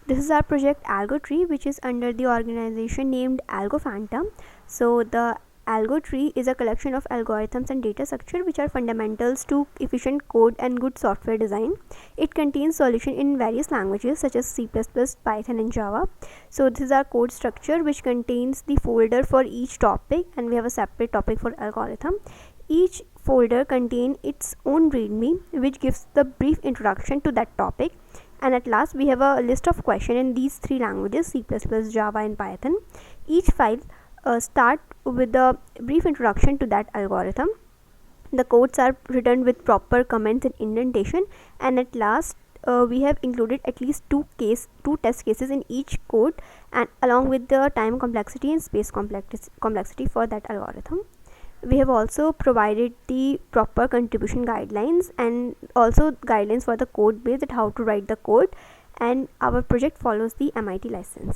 This is our project Algo Tree, which is under the organization named Algo-Phantom. So the Algo Tree is a collection of algorithms and data structure which are fundamentals to efficient code and good software design. It contains solution in various languages such as C++, Python and Java. So this is our code structure which contains the folder for each topic, and we have a separate topic for algorithm. Each folder contains its own readme which gives the brief introduction to that topic. And at last we have a list of questions in these three languages, C++, Java and Python. Each file start with a brief introduction to that algorithm. The codes are written with proper comments and indentation, and at last we have included at least two test cases in each code, and along with the time complexity and space complexity for that algorithm. We have also provided the proper contribution guidelines and also guidelines for the code base, that how to write the code, and our project follows the MIT license.